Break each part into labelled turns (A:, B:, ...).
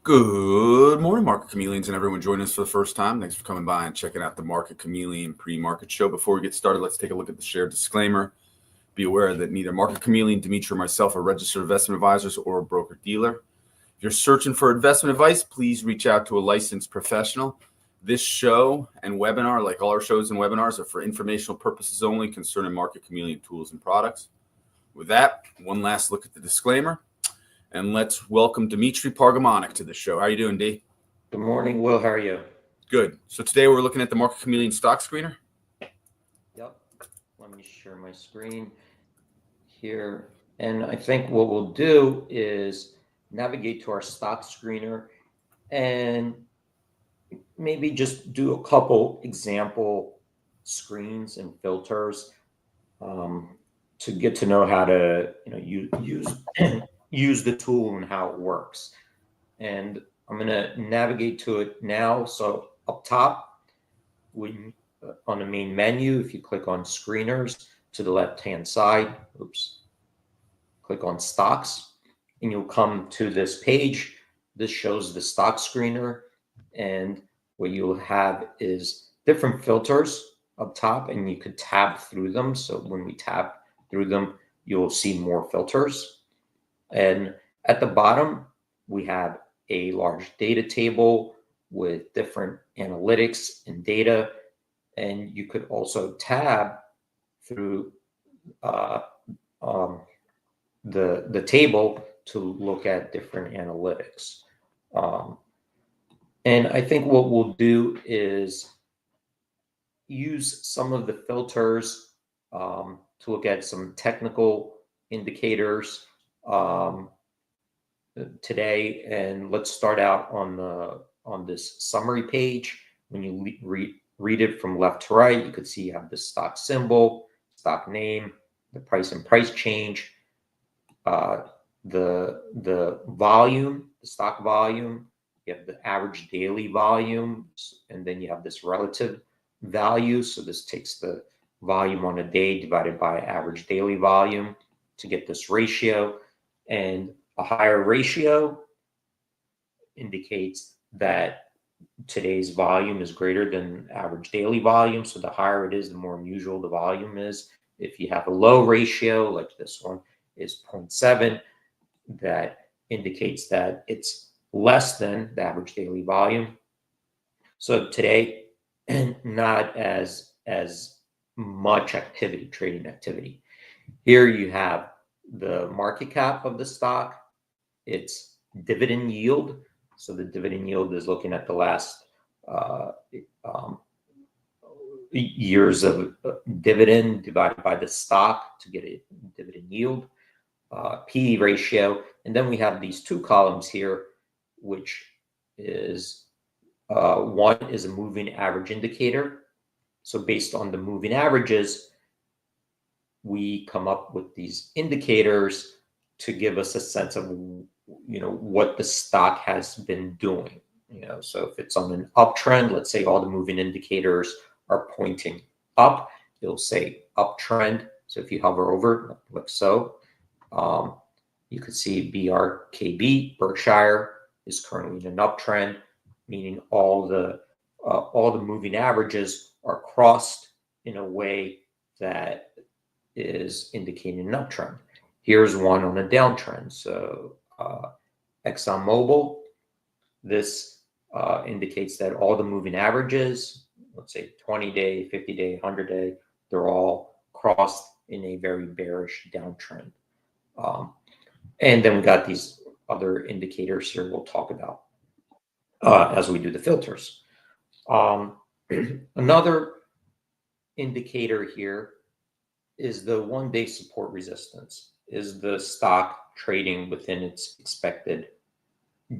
A: Good morning, Market Chameleons, and everyone joining us for the first time. Thanks for coming by and checking out the Market Chameleon pre-market show. Before we get started, let's take a look at the share disclaimer. Be aware that neither Market Chameleon, Dimitri, or myself are registered investment advisors or broker-dealer. If you're searching for investment advice, please reach out to a licensed professional. This show and webinar, like all our shows and webinars, are for informational purposes only concerning Market Chameleon tools and products. With that, one last look at the disclaimer. And let's welcome Dimitri Pargamonic to the show. How are you doing, D?
B: Good morning, Will. How are you?
A: Good. So today we're looking at the Market Chameleon Stock Screener.
B: Yep. Let me share my screen here. And I think what we'll do is navigate to our stock screener and maybe just do a couple example screens and filters to get to know how to use the tool and how it works. And I'm going to navigate to it now. So up top, on the main menu, if you click on screeners to the left-hand side, click on stocks, and you'll come to this page. This shows the stock screener, and what you'll have is different filters up top, and you could tab through them. So when we tab through them, you'll see more filters. And at the bottom, we have a large data table with different analytics and data. And you could also tab through the table to look at different analytics. And I think what we'll do is use some of the filters to look at some technical indicators today. And let's start out on this summary page. When you read it from left to right, you could see you have the stock symbol, stock name, the price and price change, the volume, the stock volume. You have the average daily volume, and then you have this relative value. So this takes the volume on a day divided by average daily volume to get this ratio. And a higher ratio indicates that today's volume is greater than average daily volume. So the higher it is, the more unusual the volume is. If you have a low ratio, like this one is 0.7, that indicates that it's less than the average daily volume. So today, not as much activity, trading activity. Here you have the market cap of the stock, its dividend yield. So the dividend yield is looking at the last years of dividend divided by the stock to get a dividend yield, PE ratio. And then we have these two columns here, which is one is a moving average indicator. So based on the moving averages, we come up with these indicators to give us a sense of what the stock has been doing. So if it's on an uptrend, let's say all the moving indicators are pointing up, it'll say uptrend. So if you hover over it, like so, you could see BRKB, Berkshire, is currently in an uptrend, meaning all the moving averages are crossed in a way that is indicating an uptrend. Here's one on a downtrend. So ExxonMobil, this indicates that all the moving averages, let's say 20-day, 50-day, 100-day, they're all crossed in a very bearish downtrend. And then we got these other indicators here we'll talk about as we do the filters. Another indicator here is the one-day support resistance. Is the stock trading within its expected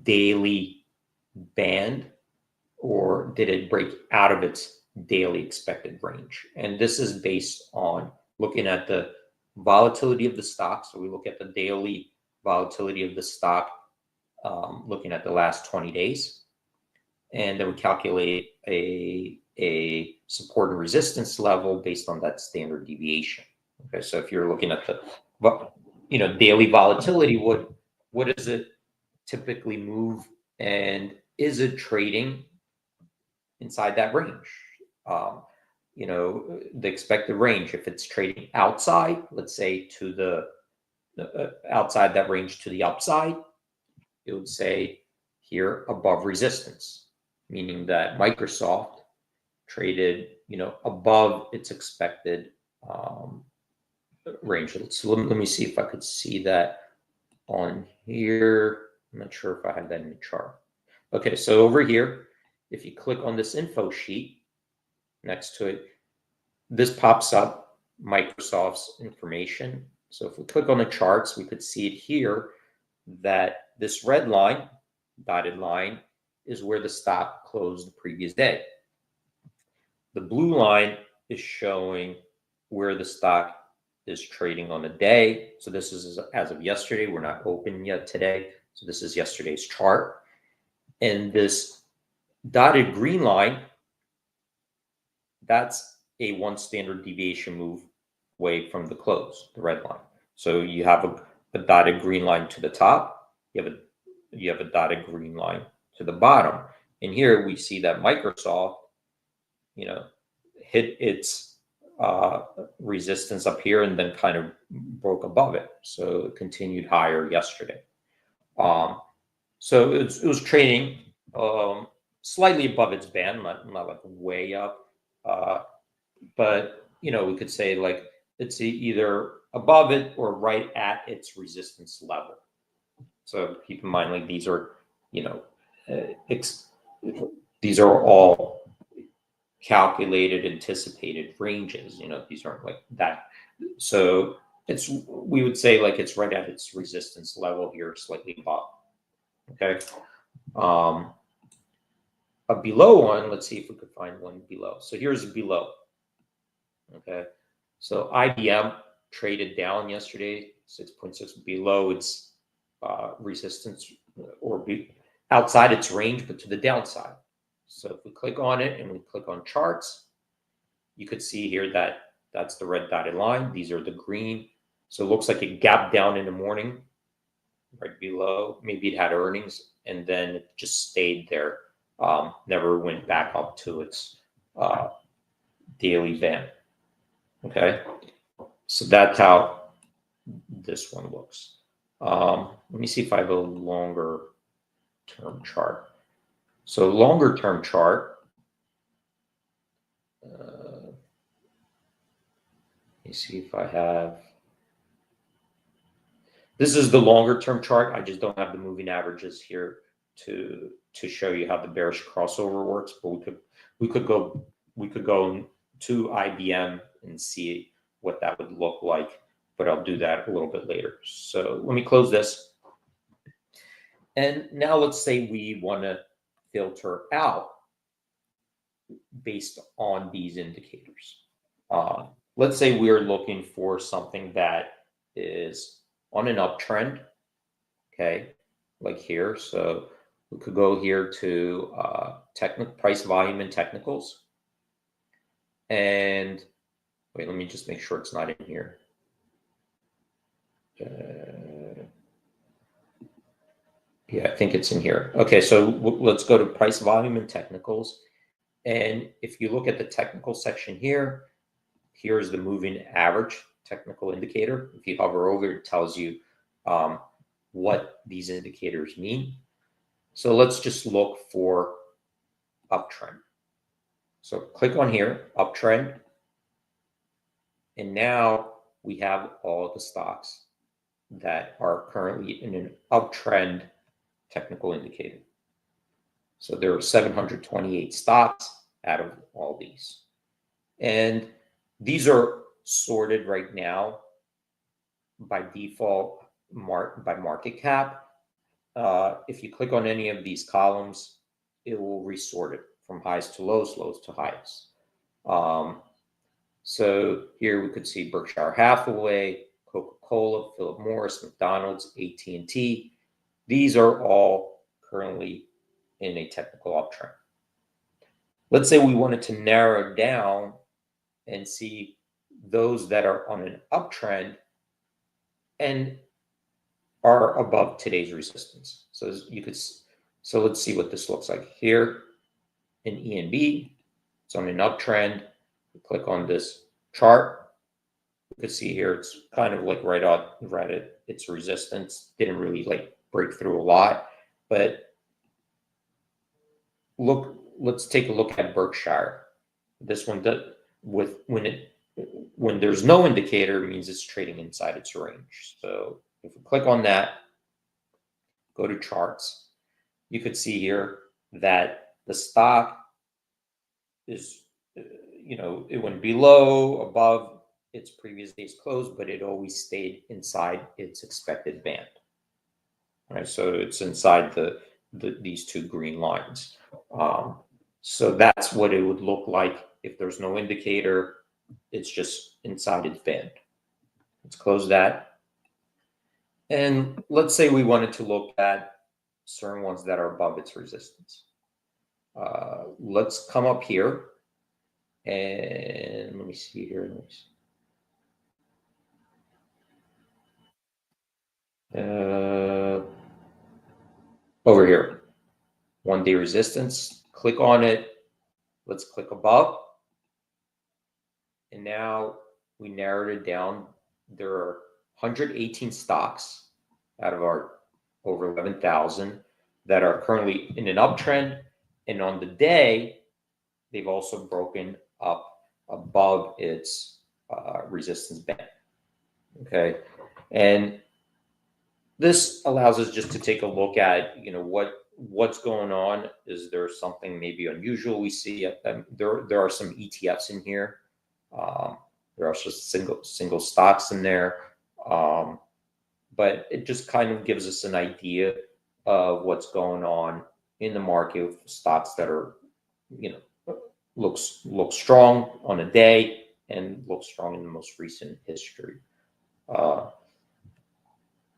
B: daily band, or did it break out of its daily expected range? And this is based on looking at the volatility of the stock. So we look at the daily volatility of the stock, looking at the last 20 days. And then we calculate a support and resistance level based on that standard deviation. Okay, so if you're looking at the daily volatility, what does it typically move and is it trading inside that range? You know, the expected range, if it's trading outside, let's say to the outside that range to the upside, it would say here above resistance, meaning that Microsoft traded, you know, above its expected range. So let me see if I could see that on here. I'm not sure if I have that in the chart. Okay, so over here, if you click on this info sheet next to it, this pops up Microsoft's information. So if we click on the charts, we could see it here that this red line, dotted line, is where the stock closed the previous day. The blue line is showing where the stock is trading on the day. So this is as of yesterday. We're not open yet today. So this is yesterday's chart. And this dotted green line, that's a 1 standard deviation move away from the close, the red line. So you have a dotted green line to the top. You have a dotted green line to the bottom. And here we see that Microsoft, you know, hit its resistance up here and then kind of broke above it. So it continued higher yesterday. So it was trading slightly above its band, not like way up. But, you know, we could say like it's either above it or right at its resistance level. So keep in mind, like these are, you know, these are all calculated, anticipated ranges. You know, these aren't like that. So we would say like it's right at its resistance level here, slightly above. Okay. A below one, let's see if we could find one below. So here's a below. Okay. So IBM traded down yesterday, 6.6 below its resistance, or outside its range, but to the downside. So if we click on it and we click on charts, you could see here that that's the red dotted line. These are the green. So it looks like it gapped down in the morning right below. Maybe it had earnings and then it just stayed there. Never went back up to its daily band. Okay. So that's how this one looks. Let me see if I have a longer term chart. So longer term chart, let me see if I have, this is the longer term chart. I just don't have the moving averages here to show you how the bearish crossover works, but we could go to IBM and see what that would look like, but I'll do that a little bit later. So let me close this. And now let's say we want to filter out based on these indicators. Let's say we're looking for something that is on an uptrend, okay, like here. So we could go here to price, volume, and technicals. And wait, let me just make sure it's not in here. Yeah, I think it's in here. Okay, so let's go to price, volume, and technicals. And if you look at the technical section here, here's the moving average technical indicator. If you hover over, it tells you what these indicators mean. So let's just look for uptrend. So click on here, uptrend. And now we have all the stocks that are currently in an uptrend technical indicator. So there are 728 stocks out of all these. And these are sorted right now by default by market cap. If you click on any of these columns, it will resort it from highs to lows, lows to highs. So here we could see Berkshire Hathaway, Coca-Cola, Philip Morris, McDonald's, AT&T. These are all currently in a technical uptrend. Let's say we wanted to narrow down and see those that are on an uptrend and are above today's resistance. So you could So let's see what this looks like here in ENB. It's on an uptrend. Click on this chart. You can see here it's kind of like right at its resistance. Didn't really like break through a lot, but let's take a look at Berkshire. This one does when there's no indicator, it means it's trading inside its range. So if we click on that, go to charts, you could see here that the stock is, it went below, above its previous day's close, but it always stayed inside its expected band. All right, so it's inside these two green lines. So that's what it would look like if there's no indicator. It's just inside its band. Let's close that. And let's say we wanted to look at certain ones that are above its resistance. Let's come up here and let me see here. Over here, 1 day resistance, click on it. Let's click above. And now we narrowed it down. There are 118 stocks out of our over 11,000 that are currently in an uptrend. And on the day, they've also broken up above its resistance band. Okay. And this allows us just to take a look at, what's going on. Is there something maybe unusual we see? There are some ETFs in here. There are just single stocks in there. But it just kind of gives us an idea of what's going on in the market with stocks that are, look strong on a day and look strong in the most recent history.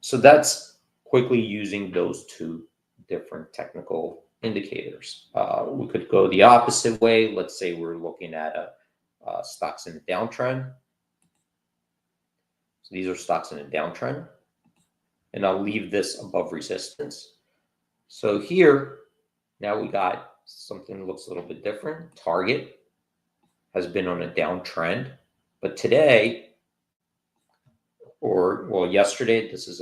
B: So that's quickly using those two different technical indicators. We could go the opposite way. Let's say we're looking at stocks in a downtrend. So these are stocks in a downtrend. And I'll leave this above resistance. So here, now we got something that looks a little bit different. Target has been on a downtrend, but today, yesterday, this is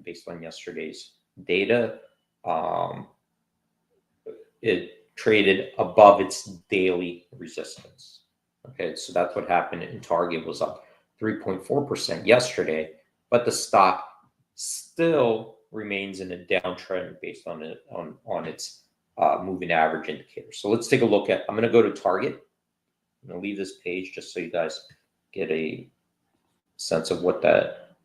B: based on yesterday's data, it traded above its daily resistance. Okay, so that's what happened. And Target was up 3.4% yesterday, but the stock still remains in a downtrend based on its moving average indicator. So let's take a look at. I'm going to go to Target. I'm going to leave this page just so you guys get a sense of what that.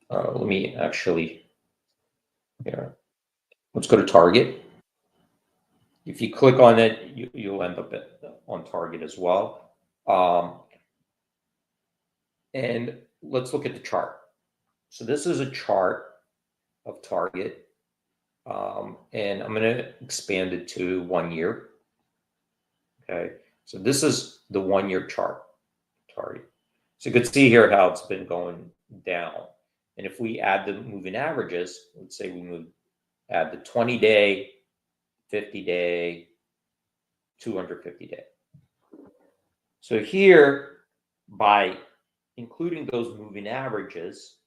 B: Let me actually. Here, let's go to Target. If you click on it, you'll end up on Target as well. And let's look at the chart. So this is a chart of Target, and I'm going to expand it to 1 year. Okay, so this is the 1 year chart, Target. So you can see here how it's been going down. And if we add the moving averages, let's say we add the 20-day, 50-day, 250-day. So here, by including those moving averages,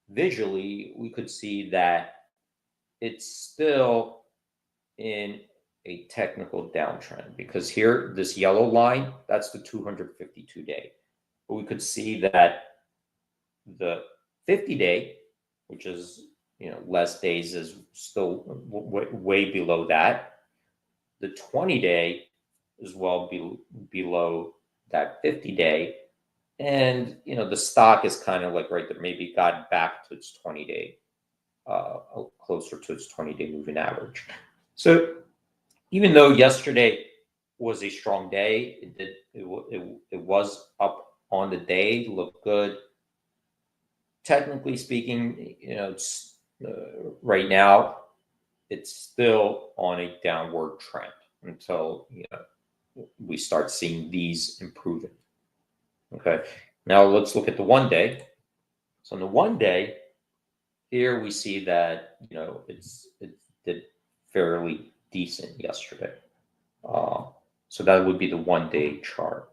B: visually, we could see that it's still in a technical downtrend, because here, this yellow line, that's the 252-day. But we could see that the 50-day, which is less days, is still way below that. The 20-day is well below that 50-day. And, the stock is kind of like right there, maybe got back to its 20-day, closer to its 20-day moving average. So even though yesterday was a strong day, it was up on the day, looked good. Technically speaking, it's right now, it's still on a downward trend until, we start seeing these improving. Okay, now let's look at the 1 day. So on the 1 day, here we see that it did fairly decent yesterday. So that would be the 1-day chart.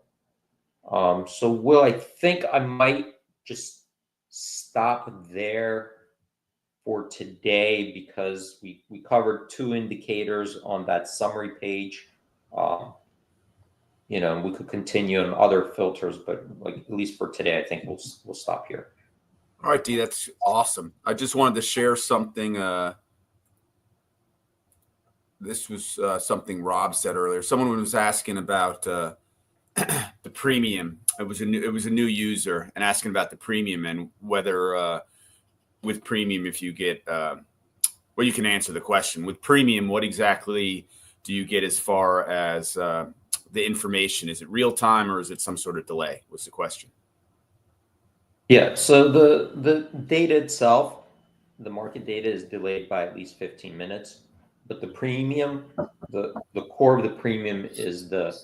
B: So Will, I think I might just stop there for today because we covered 2 indicators on that summary page. You know, we could continue on other filters, but like at least for today, I think we'll stop here.
A: All right, D, that's awesome. I just wanted to share something. This was something Rob said earlier. Someone was asking about the premium. It was a new user and asking about the premium and whether with premium, if you get well, you can answer the question. With premium, what exactly do you get as far as the information? Is it real time or is it some sort of delay? Was the question.
B: Yeah, so the data itself, the market data is delayed by at least 15 minutes, but the premium, the core of the premium is the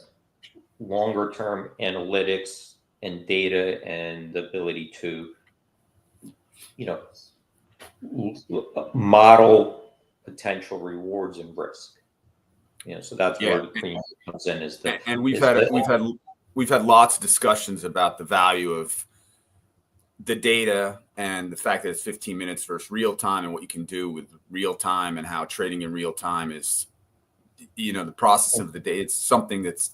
B: longer term analytics and data and the ability to, you know, model potential rewards and risk. You know, so that's where the premium comes in. Is the
A: and we've had lots of discussions about the value of the data and the fact that it's 15 minutes versus real time and what you can do with real time and how trading in real time is, you know, the process of the day. It's something that's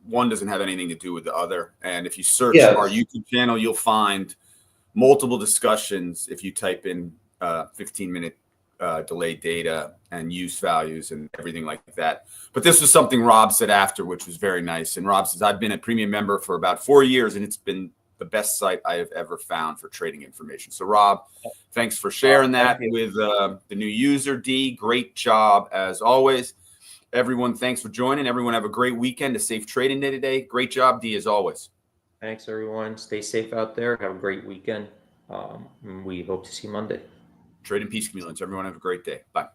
A: one doesn't have anything to do with the other. And if you search our YouTube channel, you'll find multiple discussions if you type in 15-minute delayed data and use values and everything like that. But this was something Rob said after, which was very nice. And Rob says, I've been a premium member for about 4 years, and it's been the best site I have ever found for trading information. So Rob, thanks for sharing that with the new user, D. Great job as always. Everyone, thanks for joining. Everyone have a great weekend, a safe trading day today. Great job, D, as always.
B: Thanks, everyone. Stay safe out there. Have a great weekend. We hope to see you Monday.
A: Trade in peace, chameleons. Everyone have a great day. Bye.